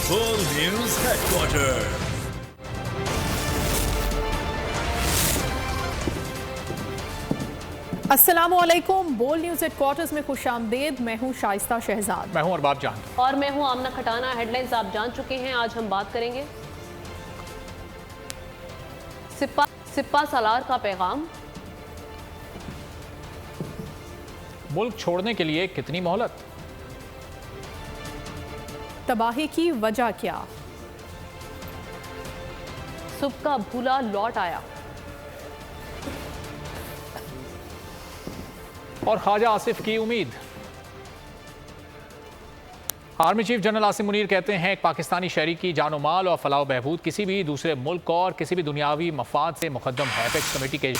Full News Headquarters. अस्सलामुअलैकुम। बोल news headquarters में खुशामदीद। मैं हूँ शाइस्ता शहजाद। मैं हूँ अरबाब जान और मैं हूँ आमना खटाना। हेडलाइंस आप जान चुके हैं। आज हम बात करेंगे सिप्पा सालार का पैगाम, मुल्क छोड़ने के लिए कितनी मोहलत, तबाही की वजह क्या, सुबह का भूला लौट आया और ख्वाजा आसिफ की उम्मीद। Army chief general Asim Munir कहते हैं एक पाकिस्तानी शहरी की जानो माल और फलाह बहबूद किसी भी दूसरे मुल्क और किसी भी दुनियावी मफाद से मुकद्दम है। एपेक्स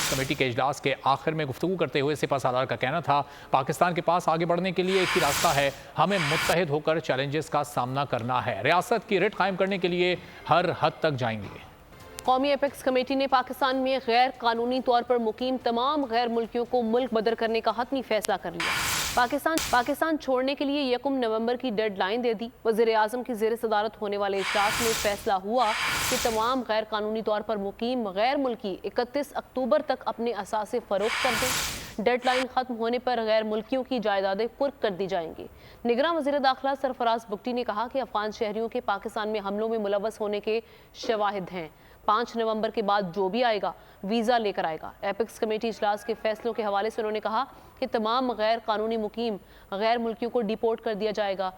कमेटी के इजलास के आखिर में गुफ्तगू करते हुए सिपा सालार का कहना था, पाकिस्तान के पास आगे बढ़ने के लिए एक ही रास्ता है, हमें मुत्तहिद होकर चैलेंजेस का सामना करना है। रियासत की रिट कायम करने के लिए हर हद तक जाएंगे। कौमी एपेक्स कमेटी ने पाकिस्तान में गैर कानूनी तौर पर मुकीम तमाम गैर मुल्कियों को मुल्क बदर करने का हतमी फैसला कर लिया। पाकिस्तान छोड़ने के लिए 1 नवंबर की डेड लाइन दे दी। वज़ीर आज़म की ज़ेर सदारत होने वाले इजलास में फैसला हुआ कि तमाम गैर कानूनी तौर पर मुकीम गैर मुल्की 31 अक्टूबर तक अपने असासे फ़रोख्त कर दें। डेड लाइन ख़त्म होने पर गैर मुल्कियों की जायदादें कुर्क कर दी जाएंगी। निगरान वज़ीर दाखिला सरफराज बुगटी ने कहा कि अफगान शहरियों के पाकिस्तान में हमलों में मुलव्वस होने के शवाहिद हैं। 5 नवंबर के बाद जो भी आएगा वीज़ा लेकर आएगा। एपेक्स कमेटी इजलास के फैसलों के हवाले से उन्होंने कहा कि तमाम गैर कानूनी मुकीम गैर मुल्कियों को डिपोर्ट कर दिया जाएगा।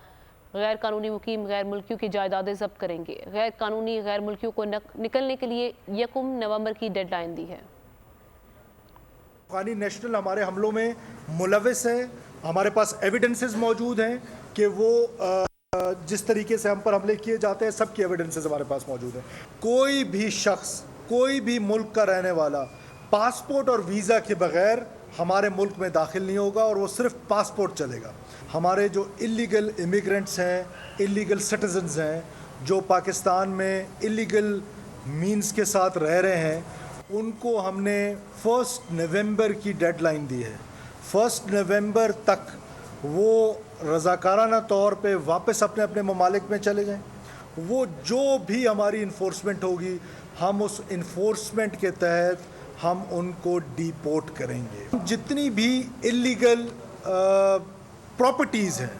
गैर कानूनी मुकीम गैर मुल्कियों की जायदादें जब्त करेंगे। गैर कानूनी गैर मुल्कियों को निकलने के लिए 1 नवंबर की डेडलाइन दी है। अफगानी नेशनल हमारे हमलों में मुलव्वस है। हमारे पास एविडेंसेस मौजूद हैं कि वो जिस तरीके से हम पर हमले किए जाते हैं, सबकी एविडेंसेस हमारे पास मौजूद हैं। कोई भी शख्स, कोई भी मुल्क का रहने वाला पासपोर्ट और वीज़ा के बगैर हमारे मुल्क में दाखिल नहीं होगा और वो सिर्फ पासपोर्ट चलेगा। हमारे जो इलीगल इमिग्रेंट्स हैं, इलीगल सिटीजन्स हैं, जो पाकिस्तान में इलीगल मीन्स के साथ रह रहे हैं, उनको हमने 1 नवंबर की डेडलाइन दी है। 1 नवंबर तक वो रज़ाकाराना तौर पे वापस अपने अपने ममालिक में चले जाएं। वो जो भी हमारी इन्फोर्समेंट होगी, हम उस इन्फोर्समेंट के तहत हम उनको डिपोर्ट करेंगे। जितनी भी इलीगल प्रॉपर्टीज़ हैं,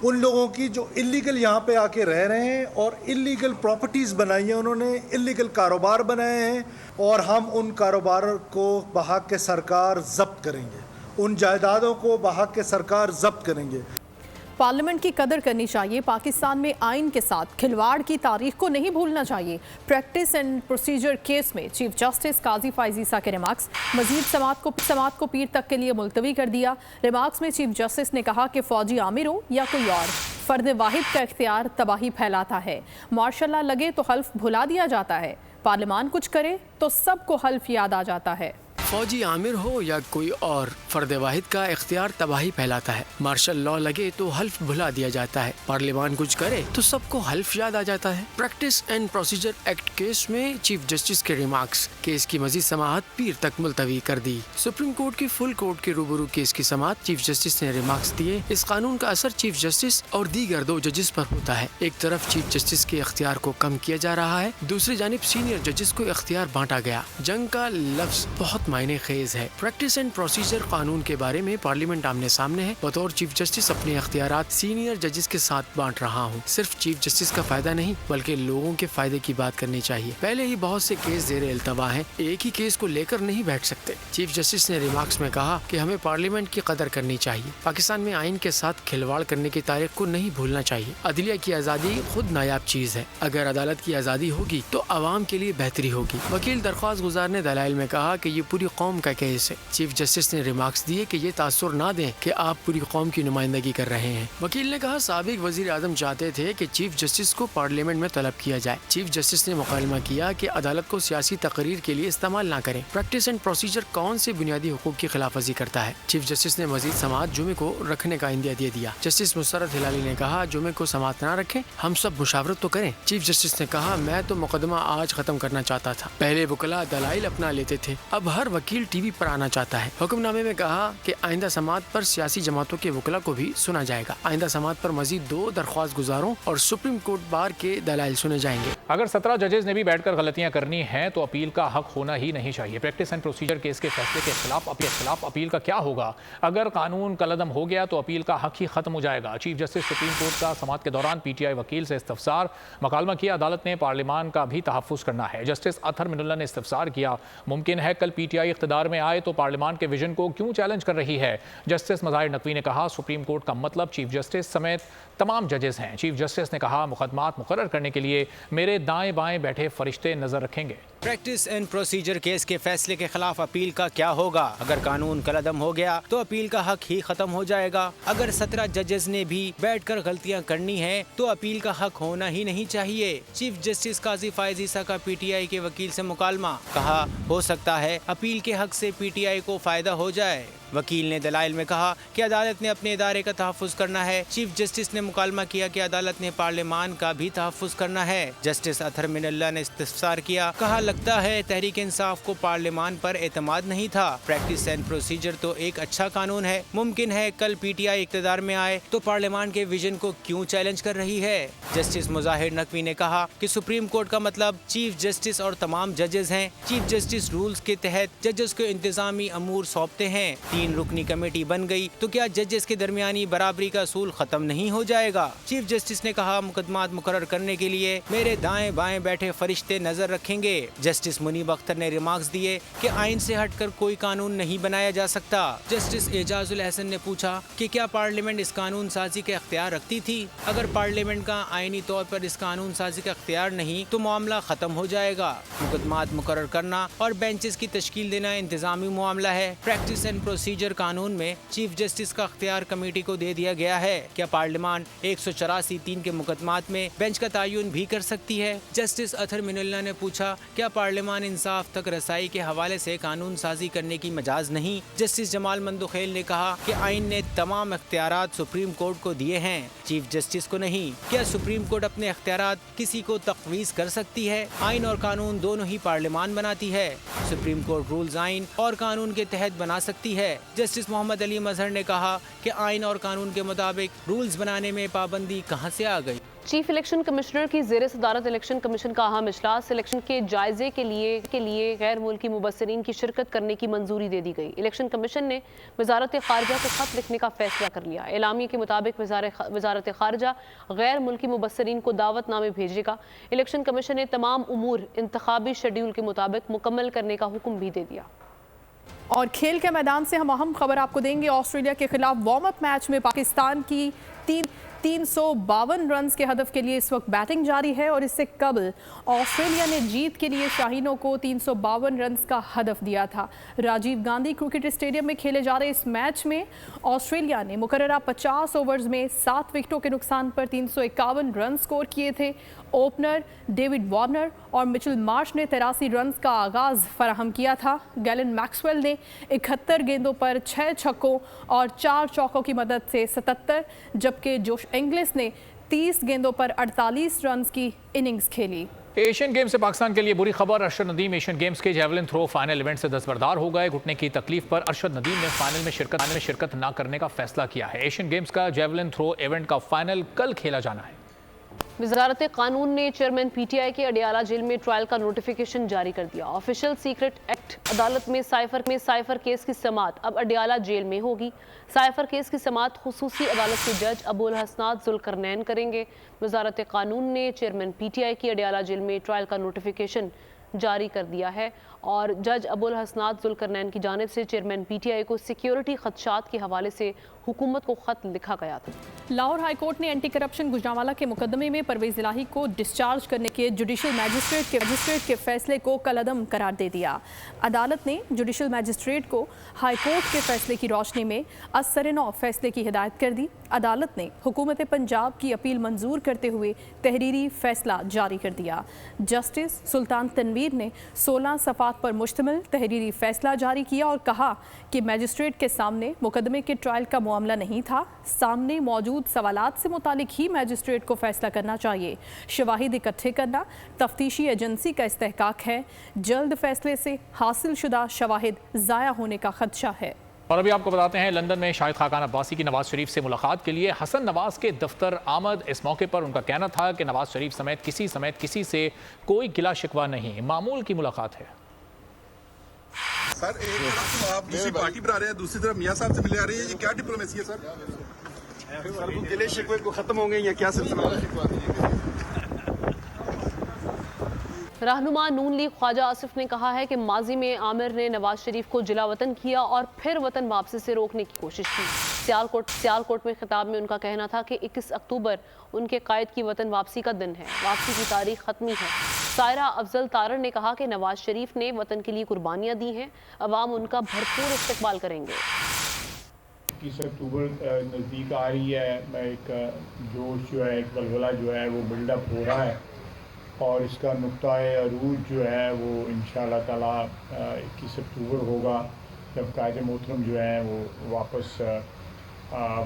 उन लोगों की जो इलीगल यहाँ पे आके रह रहे हैं और इलीगल प्रॉपर्टीज़ बनाई हैं, उन्होंने इलीगल कारोबार बनाए हैं, और हम उन कारोबार को बहक के सरकार ज़ब्त करेंगे। उन जायदादों को बहक के सरकार ज़ब्त करेंगे। पार्लियामेंट की कदर करनी चाहिए। पाकिस्तान में आइन के साथ खिलवाड़ की तारीख को नहीं भूलना चाहिए। प्रैक्टिस एंड प्रोसीजर केस में चीफ जस्टिस काजी फैज़ ईसा के रिमार्क्स मजीद समाअत को पीर तक के लिए मुलतवी कर दिया। रिमार्क्स में चीफ जस्टिस ने कहा कि फौजी आमिर हो या कोई और, फर्द वाहिद का इख्तियार तबाही फैलाता है। मार्शल लॉ लगे तो हल्फ भुला दिया जाता है, पार्लियामान कुछ करे तो सबको हल्फ याद आ जाता है। फौजी आमिर हो या कोई और, फर्द वाहिद का इख्तियार तबाही फैलाता है। मार्शल लॉ लगे तो हल्फ भुला दिया जाता है, पार्लियामान कुछ करे तो सबको हल्फ याद आ जाता है। Practice and procedure act case में चीफ जस्टिस के रिमार्क्स, केस की मजीद समाअत पीर तक मुलतवी कर दी। सुप्रीम कोर्ट की फुल कोर्ट के रूबरू केस की समाअत चीफ जस्टिस ने रिमार्क्स दिए। इस कानून का असर चीफ जस्टिस और दीगर 2 जजेस पर होता है। एक तरफ चीफ जस्टिस के इख्तियार को कम किया जा रहा है, दूसरी जानिब सीनियर जजेस को इख्तियार बांटा गया। जंग का लफ्ज बहुत मायने खेज है। प्रैक्टिस एंड प्रोसीजर कानून के बारे में पार्लियामेंट आमने सामने है। बतौर चीफ जस्टिस अपने इख्तियारात सीनियर जजेस के साथ बांट रहा हूँ। सिर्फ चीफ जस्टिस का फायदा नहीं बल्कि लोगों के फायदे की बात करनी चाहिए। पहले ही बहुत से केस ज़ेरे इल्तवा हैं, एक ही केस को लेकर नहीं बैठ सकते। चीफ जस्टिस ने रिमार्क्स में कहा कि हमें पार्लियामेंट की कदर करनी चाहिए। पाकिस्तान में आइन के साथ खिलवाड़ करने की तारीख को नहीं भूलना चाहिए। अदलिया की आज़ादी खुद नायाब चीज़ है। अगर अदालत की आज़ादी होगी तो आवाम के लिए बेहतरी होगी। वकील दरख्वास्त गुजार ने दलाइल में कहा कि ये पूरी कौम का केस है। चीफ जस्टिस ने रिमार्क्स दिए कि ये तासुर ना दें कि आप पूरी कौम की नुमाइंदगी कर रहे हैं। वकील ने कहा साबिक वजीर आजम चाहते थे कि चीफ जस्टिस को पार्लियामेंट में तलब किया जाए। चीफ जस्टिस ने मुकालमा किया कि अदालत को सियासी तकरीर के लिए इस्तेमाल ना करें। प्रैक्टिस एंड प्रोसीजर कौन से बुनियादी हुकूक की खिलाफवर्जी करता है। चीफ जस्टिस ने मजीद समाअत जुमे को रखने का इंदिया दे दिया। जस्टिस मुसर्रत हिलाली ने कहा जुमे को समाअत ना रखें, हम सब मुशावरत तो करें। चीफ जस्टिस ने कहा मैं तो मुकदमा आज खत्म करना चाहता था। पहले वकला दलाइल अपना लेते थे, अब हर वकील टीवी पर आना चाहता है। हुक्मनामे में कहा कि आइंदा समात पर सियासी जमातों के वकला को भी सुना जाएगा। आइंदा समात पर मजीद 2 दरख्वास्त गुजारों और सुप्रीम कोर्ट बार के दलाइल सुने जाएंगे। अगर 17 जजेस ने भी बैठकर गलतियां करनी हैं तो अपील का हक होना ही नहीं चाहिए। प्रैक्टिस एंड प्रोसीजर केस के फैसले के खिलाफ अपील का क्या होगा? अगर कानून कलअदम हो गया तो अपील का हक ही खत्म हो जाएगा। चीफ जस्टिस सुप्रीम कोर्ट का समात के दौरान पीटीआई वकील से इस्तफसार। मुकालमा किया, अदालत ने पार्लियामान का भी तहफ़्फ़ुज़ करना है। जस्टिस अतहर मिनुल्लाह ने इस्तफसार किया, मुमकिन है कल पीटीआई इख्तिदार में आए तो पार्लियामान के विजन को क्यों चैलेंज कर रही है? जस्टिस मज़ाहिर नकवी ने कहा, सुप्रीम कोर्ट का मतलब चीफ जस्टिस समेत तमाम जजेस हैं। चीफ जस्टिस ने कहा, मुकदमात मुकर्रर करने के लिए मेरे दाएं बाएं बैठे फरिश्ते नजर रखेंगे। प्रैक्टिस एंड प्रोसीजर केस के फैसले के खिलाफ अपील का क्या होगा? अगर कानून कलअदम हो गया तो अपील का हक ही खत्म हो जाएगा। अगर 17 जजेस ने भी बैठकर गलतियां करनी है तो अपील का हक होना ही नहीं चाहिए। चीफ जस्टिस काजी फायज ईसा का पीटीआई के वकील से मुकालमा। कहा, हो सकता है अपील के हक से पीटीआई को फायदा हो जाए। वकील ने दलाइल में कहा कि अदालत ने अपने इदारे का तहफ़्फ़ुज़ करना है। चीफ जस्टिस ने मुकालमा किया कि अदालत ने पार्लियामान का भी तहफ़्फ़ुज़ करना है। जस्टिस अतहर मिनुल्लाह ने इस्तफसार किया, कहा, लगता है तहरीक इंसाफ को पार्लियामान पर एतमाद नहीं था। प्रैक्टिस एंड प्रोसीजर तो एक अच्छा कानून है। मुमकिन है कल पीटीआई इक़्तिदार में आए तो पार्लियामान के विजन को क्यों चैलेंज कर रही है? जस्टिस मुज़ाहिर नकवी ने कहा कि सुप्रीम कोर्ट का मतलब चीफ जस्टिस और तमाम जजेस हैं। चीफ जस्टिस रूल्स के तहत जजेस को इंतजामी अमूर सौंपते हैं। 3 रुकनी कमेटी बन गई तो क्या जजेस के दरमियानी बराबरी का असूल खत्म नहीं हो जाएगा? चीफ जस्टिस ने कहा, मुकदमात मुकर्रर करने के लिए मेरे दाएं बाएं बैठे फरिश्ते नजर रखेंगे। जस्टिस मुनीब अख्तर ने रिमार्क्स दिए कि आइन से हटकर कोई कानून नहीं बनाया जा सकता। जस्टिस एजाजुल हसन ने पूछा कि क्या पार्लियामेंट इस कानून साजी का इख्तियार रखती थी? अगर पार्लियामेंट का आईनी तौर पर इस कानून साजी का इख्तियार नहीं तो मामला खत्म हो जाएगा। मुकदमात मुकर्रर करना और बेंचेस की तश्कील देना इंतजामी मामला है। प्रैक्टिस एंड प्रोसीजर कानून में चीफ जस्टिस का इख्तियार कमेटी को दे दिया गया है। क्या पार्लियामान 184(3) के मुकदमात में बेंच का तयन भी कर सकती है? जस्टिस अतहर मिनुल्लाह ने पूछा, क्या पार्लियामान इंसाफ तक रसाई के हवाले से कानून साजी करने की मजाज नहीं? जस्टिस जमाल मंदुखेल ने कहा कि आइन ने तमाम इख्तियारात सुप्रीम कोर्ट को दिए हैं, चीफ जस्टिस को नहीं। क्या सुप्रीम कोर्ट अपने इख्तियारात किसी को तफवीज कर सकती है? आइन और कानून दोनों ही पार्लियामान बनाती है। सुप्रीम कोर्ट रूल्स आइन और कानून के तहत बना सकती है। जस्टिस मोहम्मद अली मजहर ने कहा कि आइन और कानून के मुताबिक रूल्स बनाने में पाबंदी कहां से आ गई? चीफ इलेक्शन कमिश्नर की ज़ेर सदारत इलेक्शन कमीशन का अहम इजलास। इलेक्शन के जायजे के लिए गैर मुल्की मुबस्सिरीन की शिरकत करने की मंजूरी दे दी गई। इलेक्शन कमीशन ने वजारत खारजा को खत लिखने का फैसला कर लिया। एलामिया के मुताबिक वजारत खारजा गैर मुल्की मुबस्सिरीन को दावतनामे भेजेगा। इलेक्शन कमीशन ने तमाम उमूर इंतखाबी शेड्यूल के मुताबिक मुकम्मल करने का हुक्म भी दे दिया। और खेल के मैदान से हम अहम खबर आपको देंगे। ऑस्ट्रेलिया के खिलाफ वार्म अप मैच में पाकिस्तान की 352 रन के हदफ के लिए इस वक्त बैटिंग जारी है और इससे कबल ऑस्ट्रेलिया ने जीत के लिए शाहीनों को 352 रन का हदफ दिया था। राजीव गांधी क्रिकेट स्टेडियम में खेले जा रहे इस मैच में ऑस्ट्रेलिया ने मुकर्ररा 50 ओवर्स में 7 विकेटों के नुकसान पर 351 रन स्कोर किए थे। ओपनर डेविड वार्नर और मिचेल मार्श ने 83 रन का आगाज़ फराहम किया था। गैलन मैक्सवेल ने 71 गेंदों पर 6 छक्कों और 4 चौकों की मदद से 77, जबकि जोश इंग्लिस ने 30 गेंदों पर 48 रन की इनिंग्स खेली। एशियन गेम्स से पाकिस्तान के लिए बुरी खबर। अरशद नदीम एशियन गेम्स के जेवलिन थ्रो फाइनल इवेंट से दस्तबरदार हो गए। घुटने की तकलीफ पर अरशद नदीम ने फाइनल में शिरकत न करने का फैसला किया है। एशियन गेम्स का जेवलिन थ्रो इवेंट का फाइनल कल खेला जाना है। वज़ारत कानून ने चेयरमैन पीटीआई के अडियाला जेल में ट्रायल का नोटिफिकेशन जारी कर दिया। ऑफिशियल सीक्रेट एक्ट अदालत में साइफर केस की समाअत अब अडियाला जेल में होगी। साइफर केस की समाअत खुसूसी अदालत के जज अबुल हसनात जुल्करनैन करेंगे। वज़ारत कानून ने चेयरमैन पीटीआई की अडियाला जेल में ट्रायल का नोटिफिकेशन जारी कर दिया है और जज अबुल हसनात जुल्करनैन की जानिब से चेयरमैन पीटीआई को सिक्योरिटी खदशात के हवाले से हुकूमत को खत लिखा गया था। लाहौर हाई कोर्ट ने एंटी करप्शन गुजरांवाला के मुकदमे में परवेज इलाही को डिस्चार्ज करने के जुडिशल मैजिस्ट्रेट के फैसले को कलअदम करार दे दिया। अदालत ने जुडिशल मैजिस्ट्रेट को हाई कोर्ट के फैसले की रोशनी में असर-ए-नौ फैसले की हिदायत कर दी। अदालत ने हुकूमत पंजाब की अपील मंजूर करते हुए तहरीरी फैसला जारी कर दिया। जस्टिस सुल्तान तनवीर ने 16 सफ़ात तहकीकात पर मुश्तमिल तहरीरी फैसला जारी किया और कहा कि मैजिस्ट्रेट के सामने मुकदमे के ट्रायल का मामला नहीं था, सामने मौजूद सवालात से मुतालिक ही मैजिस्ट्रेट को फैसला करना चाहिए। शवाहिद इकट्ठे करना तफ्तीशी एजेंसी का इस्तेहकाक है, जल्द फैसले से हासिल शुदा शवाहिद ज़ाया होने का खदशा है। और अभी आपको बताते हैं लंदन में शाहिद खाकान अब्बासी की नवाज शरीफ से मुलाकात के लिए हसन नवाज के दफ्तर आमद। इस मौके पर उनका कहना था कि नवाज शरीफ समेत किसी से कोई गिला शिकवा नहीं, मामूल की मुलाकात है। सर एक तरफ तो आप दूसरी पार्टी बना रहे हैं, दूसरी तरफ मियां साहब से मिलने आ रही है, ये क्या डिप्लोमेसी है सर? गिले शिकवे को खत्म होंगे या क्या सिलसिला? रहनुमा नून लीग ख्वाजा आसिफ ने कहा है कि माजी में आमिर ने नवाज शरीफ को जिला वतन किया और फिर वतन वापसी से रोकने की कोशिश की। सियालकोट में खिताब में उनका कहना था कि 21 अक्टूबर उनके कायद की वतन वापसी का दिन है, वापसी की तारीख खत्मी है। सायरा अफजल तारड़ ने कहा कि नवाज शरीफ ने वतन के लिए कुर्बानियां दी हैं, अवाम उनका भरपूर इस्तकबाल करेंगे। 21 अक्टूबर नज़दीक आ रही है, एक जोश जो है, एक बलबला जो है वो बिल्डअप हो रहा है और इसका नुक्ता-ए अरूज जो है वो इंशाअल्लाह ताला 21 अक्टूबर होगा जब कायद मोहतरम जो है वो वापस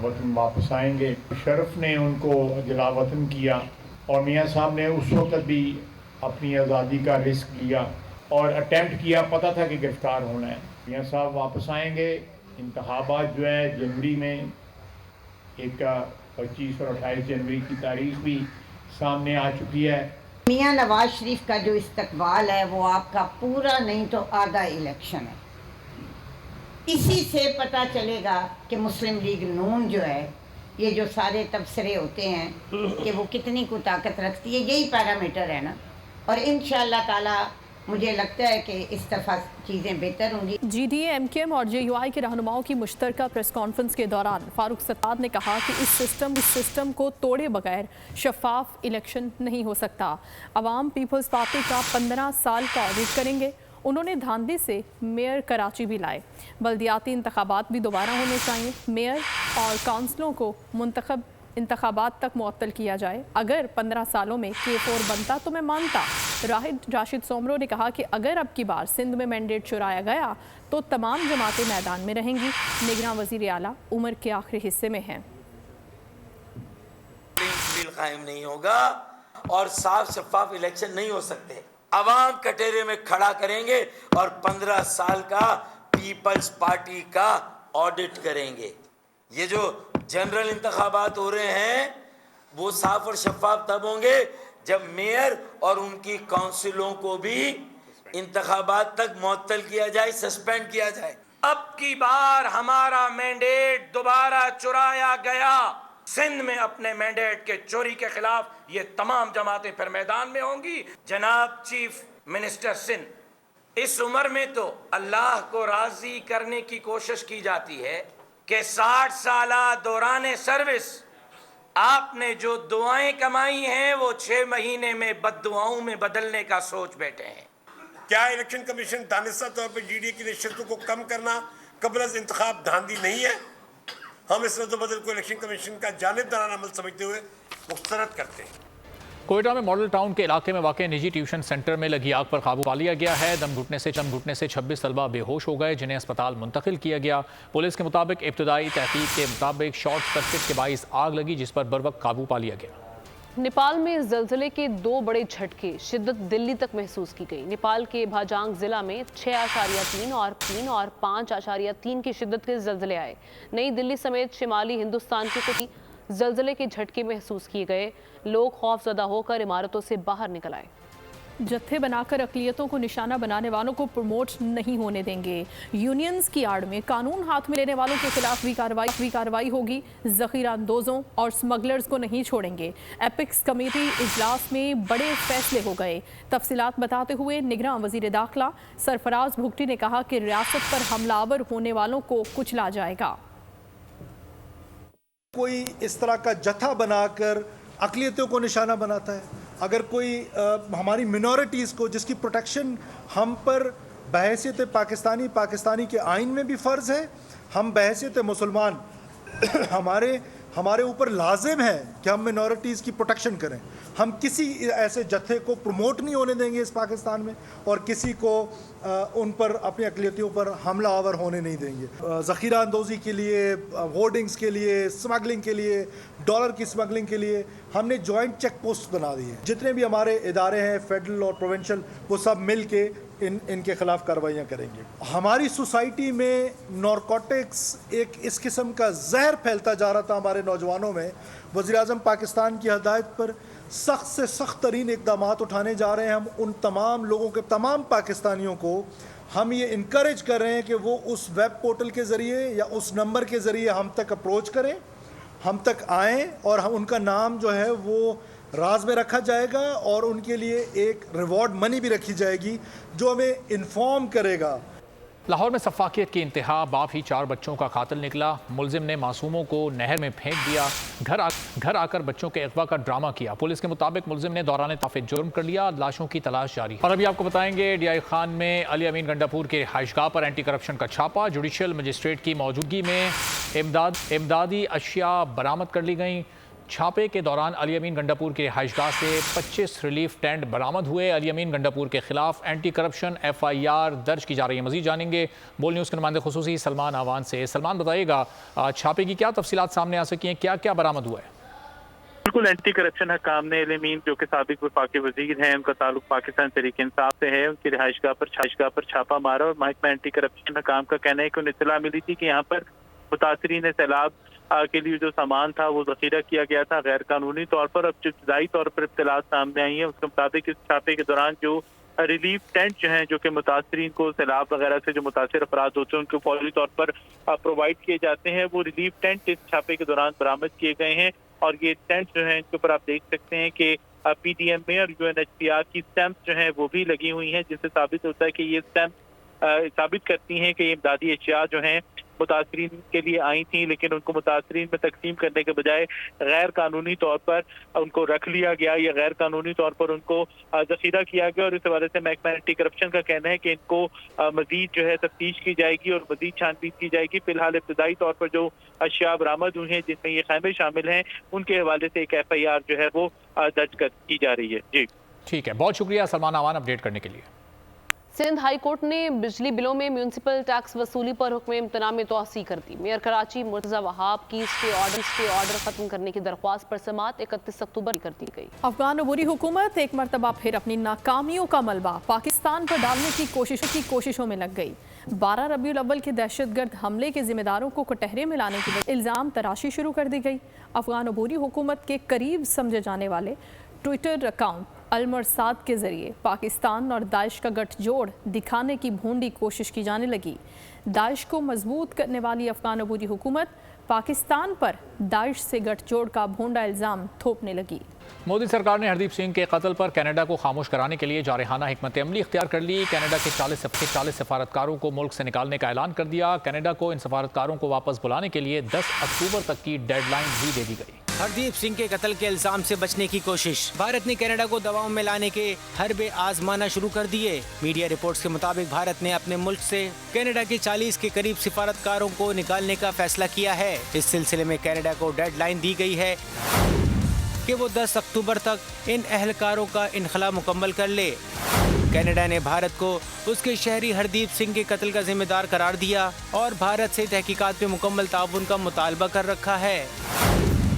वतन वापस आएंगे। शरफ ने उनको जिला वतन किया और मियाँ साहब ने उस वक्त भी अपनी आज़ादी का रिस्क लिया और अटेम्प्ट किया, पता था कि गिरफ़्तार होना है। मियाँ साहब वापस आएंगे, इंतखाबात जो है जनवरी में, एक 25 और 28 जनवरी की तारीख भी सामने आ चुकी है। मियां नवाज शरीफ का जो इस्तकबाल है वो आपका पूरा नहीं तो आधा इलेक्शन है। इसी से पता चलेगा कि मुस्लिम लीग नून जो है, ये जो सारे तबसरे होते हैं कि वो कितनी को ताकत रखती है, यही पैरामीटर है ना। और इंशाअल्लाह ताला मुझे लगता है कि इस दफ़ा चीज़ें बेहतर होंगी। GDA, MKM और JUI के रहनुमाओं की मुश्तरका प्रेस कॉन्फ्रेंस के दौरान फारूक सत्तार ने कहा कि इस सिस्टम को तोड़े बगैर शफाफ इलेक्शन नहीं हो सकता। अवाम पीपल्स पार्टी का 15 साल का ऑडिट करेंगे। उन्होंने धांधली से मेयर कराची भी लाए। बल्दियाती इंतखाबात भी दोबारा होने चाहिए। मेयर और काउंसलों को मुंतखब इंतखाबात तक मुअत्तल किया जाए। अगर 15 सालों में K4 बनता तो मैं मानता। राशिद सोमरो ने कहा कि अगर अब की बार सिंध में मैंडेट चुराया गया तो तमाम जमातें मैदान में रहेंगी। निगरान वज़ीर आला उम्र के आखिरी हिस्से में हैं। बिल कायम नहीं होगा और साफ शफाफ इलेक्शन नहीं हो सकते। अवाम कटहरे में खड़ा करेंगे और 15 साल का पीपल्स पार्टी का ऑडिट करेंगे। ये जो जनरल इंतखाबात हो रहे हैं वो साफ और शफाफ तब होंगे जब मेयर और उनकी काउंसिलों को भी इंतखाबात तक मुअत्तल किया जाए, सस्पेंड किया जाए। अब की बार हमारा मैंडेट दोबारा चुराया गया। सिंध में अपने मैंडेट के चोरी के खिलाफ ये तमाम जमातें फिर मैदान में होंगी। जनाब चीफ मिनिस्टर सिंध, इस उम्र में तो अल्लाह को राजी करने की कोशिश की जाती है कि 60 साला दौरान सर्विस आपने जो दुआएं कमाई हैं वो 6 महीने में बद्दुआओं में बदलने का सोच बैठे हैं। क्या इलेक्शन कमीशन दानिस्ता तौर पर GDA की नशस्तों को कम करना कबल अज़ इंतखाब धांधली नहीं है? हम इस रद्द-ओ-बदल को इलेक्शन कमीशन का जानिबदाराना अमल समझते हुए मुस्तरद करते हैं। कोयटा में मॉडल टाउन के इलाके में वाक़ निजी ट्यूशन सेंटर में लगी आग पर काबू पा लिया गया है। दम घुटने से 26 तलबा बेहोश हो गए, जिन्हें अस्पताल मुंतकिल किया गया। पुलिस के मुताबिक इब्तदाई तहकीक के मुताबिक शॉर्ट सर्किट के बाइस आग लगी, जिस पर बरवक्त काबू पा लिया गया। नेपाल में ज़लज़ले के 2 बड़े झटके शिद्दत दिल्ली तक महसूस की गई। नेपाल के भाजांग जिला में 6.3 और 3 और 5.3 की शिद्दत के ज़लज़ले आए। नई दिल्ली समेत शिमाली हिंदुस्तान के कुछ ज़लज़ले के झटके महसूस किए गए। लोग खौफज़दा होकर इमारतों से बाहर निकल आए। जत्थे बनाकर अक़लियतों को निशाना बनाने वालों को प्रमोट नहीं होने देंगे। यूनियंस की आड़ में कानून हाथ में लेने वालों के खिलाफ भी कार्रवाई होगी। ज़ख़ीरा अंदोज़ों और स्मगलर्स को नहीं छोड़ेंगे। एपिक्स कमेटी इजलास में बड़े फैसले हो गए। तफसीलात बताते हुए निगरान वज़ीर दाखिला सरफराज भुगटी ने कहा कि रियासत पर हमलावर होने वालों को कुचला जाएगा। कोई इस तरह का जत्था बनाकर अक़लियतों को निशाना बनाता है, अगर कोई हमारी मिनॉरिटीज़ को जिसकी प्रोटेक्शन हम पर बहैसियत पाकिस्तानी के आइन में भी फ़र्ज़ है, हम बहैसियत मुसलमान हमारे ऊपर लाजिम है कि हम मिनॉरिटीज़ की प्रोटेक्शन करें। ہم کسی ایسے جتھے کو پروموٹ نہیں ہونے دیں گے اس پاکستان میں، اور کسی کو ان پر اپنی اقلیتوں پر حملہ آور ہونے نہیں دیں گے۔ ذخیرہ اندوزی کے لیے، ہورڈنگز کے لیے، اسمگلنگ کے لیے، ڈالر کی اسمگلنگ کے لیے ہم نے جوائنٹ چیک پوسٹ بنا دی ہیں۔ جتنے بھی ہمارے ادارے ہیں فیڈرل اور پروونشل، وہ سب مل کے ان کے خلاف کارروائیاں کریں گے۔ ہماری سوسائٹی میں نارکوٹکس ایک اس قسم کا زہر پھیلتا جا رہا تھا ہمارے نوجوانوں میں۔ وزیر اعظم پاکستان کی ہدایت پر سخت سے سخت ترین اقدامات اٹھانے جا رہے ہیں۔ ہم ان تمام لوگوں کے، تمام پاکستانیوں کو ہم یہ انکریج کر رہے ہیں کہ وہ اس ویب پورٹل کے ذریعے یا اس نمبر کے ذریعے ہم تک اپروچ کریں، ہم تک آئیں، اور ان کا نام جو ہے وہ راز میں رکھا جائے گا، اور ان کے لیے ایک ریوارڈ منی بھی رکھی جائے گی جو ہمیں انفارم کرے گا۔ لاہور میں سفاکیت کی انتہا، باپ ہی 4 بچوں کا قاتل نکلا، ملزم نے معصوموں کو نہر میں پھینک دیا، گھر آ کر بچوں کے اغوا کا ڈرامہ کیا۔ پولیس کے مطابق ملزم نے دوران طاف جرم کر لیا، لاشوں کی تلاش جاری۔ اور ابھی آپ کو بتائیں گے ڈی آئی خان میں علی امین گنڈاپور کے رہائشگاہ پر اینٹی کرپشن کا چھاپا، جوڈیشل مجسٹریٹ کی موجودگی میں امدادی اشیاء برآمد کر لی گئیں۔ چھاپے کے دوران علی امین گنڈاپور کی رہائشگاہ سے 25 ریلیف ٹینٹ برآمد ہوئے۔ علی امین گنڈاپور کے خلاف اینٹی کرپشن FIR درج کی جا رہی ہے۔ مزید جانیں گے بول نیوز کے نمائندے خصوصی سلمان آوان سے۔ سلمان، بتائیے گا چھاپے کی کیا تفصیلات سامنے آ سکی ہیں، کیا کیا برآمد ہوا ہے؟ بالکل، اینٹی کرپشن حکام نے علی امین جو کہ سابق وفاقی وزیر ہیں، ان کا تعلق پاکستان تحریک انصاف سے ہے، ان کی رہائشگاہ پر چھاپا مارا، اور محکمہ اینٹی کرپشن حکام کا کہنا ہے کہ انہیں اطلاع ملی تھی کہ یہاں پر متاثرین سیلاب کے لیے جو سامان تھا وہ ذخیرہ کیا گیا تھا غیر قانونی طور پر۔ اب جو ابتدائی طور پر اطلاعات سامنے آئی ہیں اس کے مطابق اس چھاپے کے دوران جو ریلیف ٹینٹ جو ہیں، جو کہ متاثرین کو سیلاب وغیرہ سے جو متاثر افراد ہوتے ہیں ان کو فوری طور پر پرووائڈ کیے جاتے ہیں، وہ ریلیف ٹینٹ اس چھاپے کے دوران برآمد کیے گئے ہیں۔ اور یہ ٹینٹ جو ہیں ان کے اوپر آپ دیکھ سکتے ہیں کہ PDMA اور UNHCR کی اسٹیمپ جو ہیں وہ بھی لگی ہوئی ہیں، جس سے ثابت ہوتا ہے کہ یہ اسٹیمپ ثابت کرتی ہیں کہ یہ امدادی اشیاء جو ہیں متاثرین کے لیے آئی تھیں، لیکن ان کو متاثرین میں تقسیم کرنے کے بجائے غیر قانونی طور پر ان کو رکھ لیا گیا یا غیر قانونی طور پر ان کو ذخیرہ کیا گیا۔ اور اس حوالے سے محکمہ اینٹی کرپشن کا کہنا ہے کہ ان کو مزید جو ہے تفتیش کی جائے گی اور مزید چھان بین کی جائے گی۔ فی الحال ابتدائی طور پر جو اشیاء برآمد ہوئی ہیں جس میں یہ خیمے شامل ہیں، ان کے حوالے سے ایک FIR جو ہے وہ درج کی جا رہی ہے۔ جی ٹھیک ہے، بہت شکریہ سلمان آوان اپڈیٹ کرنے کے لیے۔ سندھ ہائی کورٹ نے بجلی بلوں میں میونسپل ٹیکس وصولی پر حکم امتناع میں توسیع کر دی۔ میئر کراچی مرتضی وہاب کی اسٹے آرڈر ختم کرنے کی درخواست پر سماعت 31 اکتوبر کر دی گئی۔ افغان عبوری حکومت ایک مرتبہ پھر اپنی ناکامیوں کا ملبہ پاکستان پر ڈالنے کی کوششوں میں لگ گئی۔ 12 ربیع الاول کے دہشت گرد حملے کے ذمہ داروں کو کٹہرے میں لانے کے بعد الزام تراشی شروع کر دی گئی۔ افغان عبوری حکومت کے قریب سمجھے جانے والے ٹویٹر اکاؤنٹ المرصاد کے ذریعے پاکستان اور داعش کا گٹھ جوڑ دکھانے کی بھونڈی کوشش کی جانے لگی۔ داعش کو مضبوط کرنے والی افغان عبوری حکومت پاکستان پر داعش سے گٹھ جوڑ کا بھونڈا الزام تھوپنے لگی۔ مودی سرکار نے ہردیپ سنگھ کے قتل پر کینیڈا کو خاموش کرانے کے لیے جارحانہ حکمت عملی اختیار کر لی۔ کینیڈا کے 40 سفارتکاروں کو ملک سے نکالنے کا اعلان کر دیا۔ کینیڈا کو ان سفارتکاروں کو واپس بلانے کے لیے 10 اکتوبر تک کی ڈیڈ لائن بھی دے دی گئی۔ ہردیپ سنگھ کے قتل کے الزام سے بچنے کی کوشش، بھارت نے کینیڈا کو دباؤ میں لانے کے حربے آزمانا شروع کر دیے۔ میڈیا رپورٹس کے مطابق بھارت نے اپنے ملک سے کینیڈا کے 40 کے قریب سفارتکاروں کو نکالنے کا فیصلہ کیا ہے۔ اس سلسلے میں کینیڈا کو ڈیڈ لائن دی گئی ہے کہ وہ 10 اکتوبر تک ان اہلکاروں کا انخلا مکمل کر لے۔ کینیڈا نے بھارت کو اس کے شہری ہردیپ سنگھ کے قتل کا ذمہ دار قرار دیا اور بھارت سے تحقیقات پہ مکمل تعاون کا مطالبہ کر رکھا ہے۔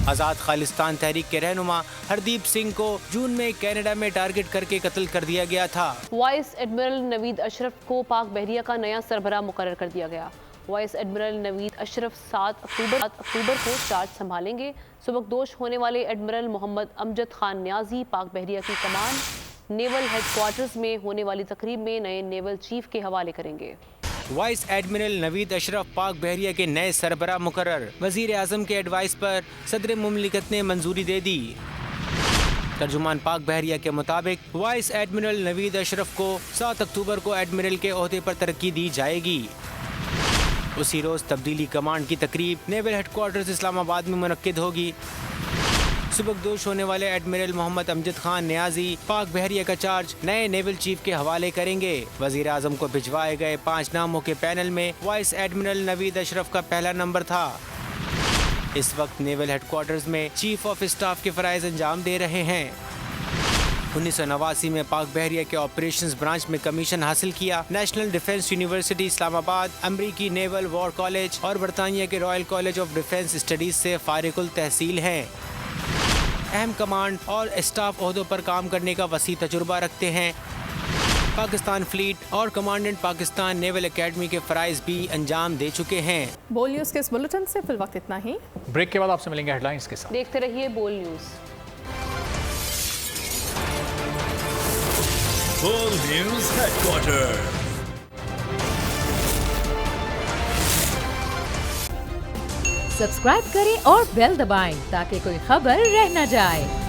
آزاد خالستان تحریک کے رہنما ہردیپ سنگھ کو جون میں کینیڈا میں ٹارگٹ کر کے قتل کر دیا گیا تھا۔ وائس ایڈمرل نوید اشرف کو پاک بحریہ کا نیا سربراہ مقرر کر دیا گیا۔ وائس ایڈمرل نوید اشرف 7 اکتوبر کو چارج سنبھالیں گے۔ سبکدوش ہونے والے ایڈمرل محمد امجد خان نیازی پاک بحریہ کی کمان نیول ہیڈ کوارٹرز میں ہونے والی تقریب میں نئے نیول چیف کے حوالے کریں گے۔ وائس ایڈمرل نوید اشرف پاک بحریہ کے نئے سربراہ مقرر، وزیر اعظم کے ایڈوائس پر صدر مملکت نے منظوری دے دی۔ ترجمان پاک بحریہ کے مطابق وائس ایڈمرل نوید اشرف کو 7 اکتوبر کو ایڈمرل کے عہدے پر ترقی دی جائے گی۔ اسی روز تبدیلی کمانڈ کی تقریب نیول ہیڈ کوارٹرز اسلام آباد میں منعقد ہوگی۔ سبکدوش ہونے والے ایڈمرل محمد امجد خان نیازی پاک بحریہ کا چارج نئے نیول چیف کے حوالے کریں گے۔ وزیر اعظم کو بھجوائے گئے 5 ناموں کے پینل میں وائس ایڈمرل نوید اشرف کا پہلا نمبر تھا۔ اس وقت نیول ہیڈ کوارٹرز میں چیف آف اسٹاف کے فرائض انجام دے رہے ہیں۔ 1989 में पाक बहरिया के ऑपरेशंस ब्रांच में कमीशन हासिल किया। नेशनल डिफेंस यूनिवर्सिटी इस्लामाबाद, अमरीकी नेवल वॉर कॉलेज और बरतानिया के royal college of defence studies से फारिकुल तहसील हैं। अहम कमांड और स्टाफ ओहदों पर काम करने का वसी तजुर्बा रखते हैं। पाकिस्तान फ्लीट और कमांडेंट पाकिस्तान नेवल एकेडमी के फ़राइज़ भी अंजाम दे चुके हैं। बोल न्यूज़ के इस बुलेटिन से फिल वक्त इतना ही। ब्रेक के बाद आपसे मिलेंगे हेडलाइंस के साथ। देखते रहिए बोल news. Bull News Headquarters. Subscribe करें और बेल दबाएं ताकि कोई खबर रह न जाए।